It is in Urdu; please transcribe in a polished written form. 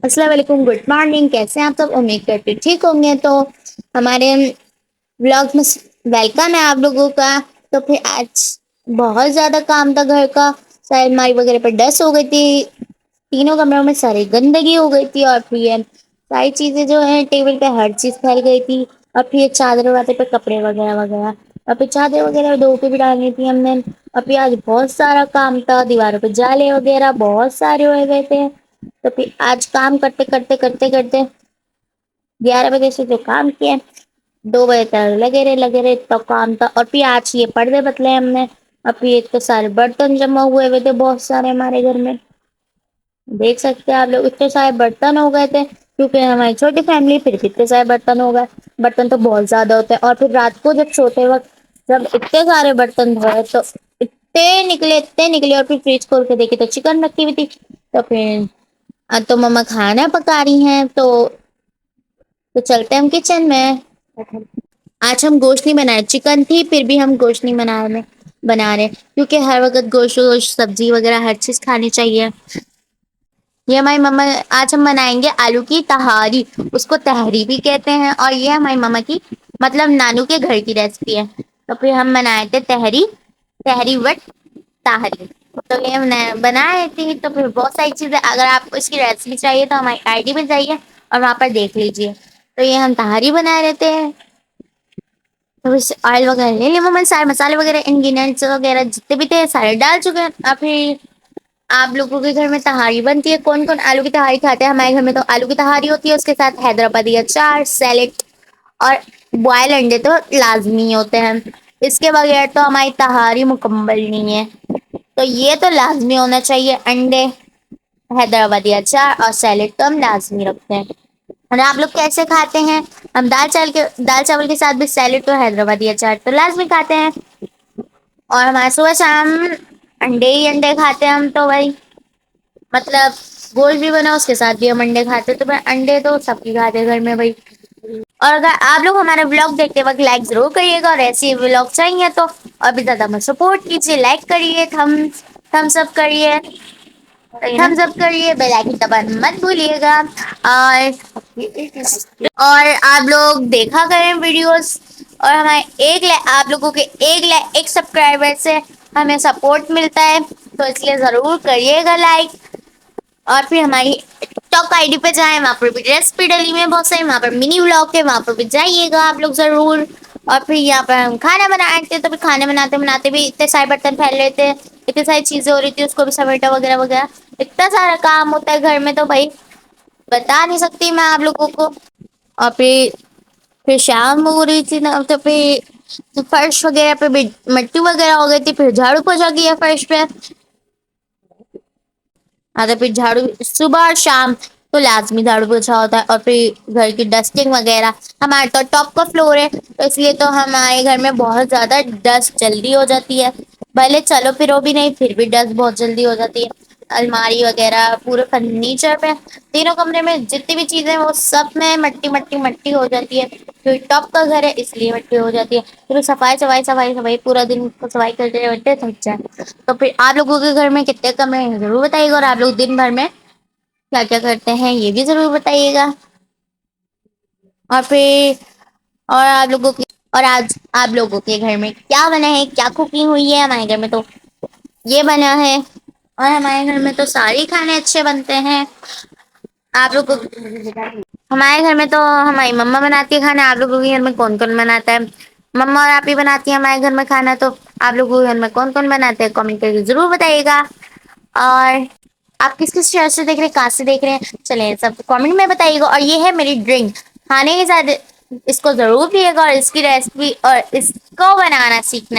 السلام علیکم، گڈ مارننگ، کیسے ہیں آپ سب؟ امید کرتے ٹھیک ہوں گے۔ تو ہمارے بلاگ میں ویلکم ہے آپ لوگوں کا۔ تو پھر آج بہت زیادہ کام تھا گھر کا، ساری الماری وغیرہ پر ڈسٹ ہو گئی تھی، تینوں کمروں میں ساری گندگی ہو گئی تھی، اور پھر یہ ساری چیزیں جو ہیں ٹیبل پہ ہر چیز پھیل گئی تھی، اور پھر یہ چادر واتے پہ کپڑے وغیرہ وغیرہ، اور پھر چادر وغیرہ دھو کے بھی ڈالنی تھی ہم نے۔ اور پھر آج بہت سارا کام تھا، دیواروں پہ جالے وغیرہ بہت سارے ہوئے گئے تھے۔ تو پھر آج کام کرتے کرتے کرتے کرتے 11 بجے سے جو کام کیا، 2 بجے تک لگے رہے تو کام تھا۔ اور پھر آج یہ پردے بدلے ہم نے، اور پھر ایک تو سارے برتن جمع ہوئے تھے بہت سارے ہمارے گھر میں، دیکھ سکتے ہیں آپ لوگ، اتنے سارے برتن ہو گئے تھے کیونکہ ہماری چھوٹی فیملی، پھر بھی اتنے سارے برتن ہو گئے، برتن تو بہت زیادہ ہوتے ہیں۔ اور پھر رات کو جب سوتے وقت جب اتنے سارے برتن دھوئے تو اتنے نکلے، اور پھر فریج کھول کے دیکھے تو چکن رکھی ہوئی تھی۔ تو پھر تو مما کھانا پکا رہی ہیں، تو چلتے ہیں ہم کچن میں۔ آج ہم گوشت نہیں بنائے، چکن تھی پھر بھی ہم گوشت نہیں بنا رہے کیونکہ ہر وقت گوشت سبزی وغیرہ ہر چیز کھانی چاہیے۔ یہ ہماری مما، آج ہم بنائیں گے آلو کی تہاری، اس کو تہری بھی کہتے ہیں، اور یہ ہماری مما کی مطلب نانو کے گھر کی ریسیپی ہے۔ تو پھر ہم بنائے تھے تہری وٹ تاہری، تو یہ ہم نے بنائے تھی۔ تو پھر بہت ساری چیزیں، اگر آپ کو اس کی ریسیپی چاہیے تو ہماری ID میں جائیے اور وہاں پر دیکھ لیجیے۔ تو یہ ہم تہاری بنائے رہتے ہیں، تو آئل وغیرہ لے لیں، مما سارے مسالے وغیرہ انگریڈینٹس وغیرہ جتنے بھی تھے سارے ڈال چکے ہیں۔ اور پھر آپ لوگوں کے گھر میں تہاری بنتی ہے، کون کون آلو کی تہاری کھاتے ہیں؟ ہمارے گھر میں تو آلو کی تہاری ہوتی ہے، اس کے ساتھ حیدرآبادی اچار، سیلیڈ اور بوائل انڈے تو لازمی ہوتے ہیں، اس کے بغیر تو ہماری تہاری مکمل نہیں ہے۔ تو یہ تو لازمی ہونا چاہیے، انڈے، حیدرآبادی اچار اور سیلیڈ تو ہم لازمی رکھتے ہیں۔ اور آپ لوگ کیسے کھاتے ہیں؟ ہم دال چاول کے ساتھ بھی سیلیڈ تو حیدرآبادی اچار تو لازمی کھاتے ہیں، اور ہمارے صبح شام انڈے ہی انڈے کھاتے ہیں ہم تو بھائی، مطلب گوشت بھی بنا اس کے ساتھ بھی ہم انڈے کھاتے، تو بھائی انڈے تو سب کی کھاتے ہیں گھر میں بھائی۔ اور اگر آپ لوگ ہمارا بلاگ دیکھتے وقت لائک ضرور کریے گا، اور ایسی ہی بلاگ چاہیے تو اور بھی زیادہ ہمیں سپورٹ کیجیے، لائک کریے، تھمس اپ کریے، بیل آئکن دبانا مت بھولیے گا، اور آپ لوگ دیکھا کریں ویڈیوز، اور ہمارے آپ لوگوں کے ایک سبسکرائبر سے ہمیں سپورٹ ملتا ہے، تو اس لیے ضرور کریے گا لائک۔ اور پھر ہماری ٹاک ID پہ جائیں، وہاں پر بھی ریسیپی ڈلی میں بہت ساری، وہاں پر منی ولاگ ہے، وہاں پر بھی جائیے گا آپ لوگ ضرور۔ اور پھر یہاں پر ہم کھانا بنائے تھے، تو پھر کھانا بناتے بناتے بھی اتنے سارے برتن پھیل رہے تھے، اتنی ساری چیزیں ہو رہی تھی، اس کو بھی سمیٹا وغیرہ وغیرہ، اتنا سارا کام ہوتا ہے گھر میں تو بھائی بتا نہیں سکتی میں آپ لوگوں کو۔ اور پھر شام ہو رہی تھی نا، تو پھر فرش وغیرہ پہ بھی مٹی وغیرہ ہو گئی تھی، پھر جھاڑو پوچھا کیا فرش پہ، پھر جھاڑو صبح اور شام تو لازمی جھاڑو پوچھا ہوتا ہے، اور پھر گھر کی ڈسٹنگ وغیرہ، ہمارے تو ٹاپ کا فلور ہے تو اس لیے تو ہمارے گھر میں بہت زیادہ ڈسٹ جلدی ہو جاتی ہے، بھلے چلو پھر وہ بھی نہیں، پھر بھی ڈسٹ بہت جلدی ہو جاتی ہے۔ الماری وغیرہ پورے فرنیچر پہ، تینوں کمرے میں جتنی بھی چیزیں وہ سب میں مٹی مٹی مٹی ہو جاتی ہے، کیونکہ ٹاپ کا گھر ہے اس لیے مٹی ہو جاتی ہے، پھر صفائی پورا دن صفائی کرتے رہتے تھک جائے۔ تو پھر آپ لوگوں کے گھر میں کتنے کمرے ہیں ضرور بتائیے گا، اور آپ لوگ دن بھر میں کیا کیا کرتے ہیں یہ بھی ضرور بتائیے گا۔ اور پھر آج آپ لوگوں کے گھر میں کیا بنا ہے، کیا کوکنگ ہوئی ہے؟ ہمارے گھر میں تو یہ بنا ہے، اور ہمارے گھر میں تو سارے کھانے اچھے بنتے ہیں۔ آپ لوگ ہمارے گھر میں تو ہماری مما بناتی ہے کھانا، آپ لوگوں کے گھر میں کون کون بناتا ہے؟ مما اور آپ ہی بناتی ہیں ہمارے گھر میں کھانا، تو آپ لوگوں کے گھر میں کون کون بناتے ہیں کامنٹ کر کے ضرور بتائیے گا۔ اور آپ کس شہر سے دیکھ رہے ہیں، کہاں سے دیکھ رہے ہیں، چلیں سب کامنٹ میں بتائیے گا۔ اور یہ ہے میری ڈرنک، کھانے کے ساتھ اس کو ضرور پیے گا، اور اس کی ریسیپی اور اس کو بنانا سیکھنا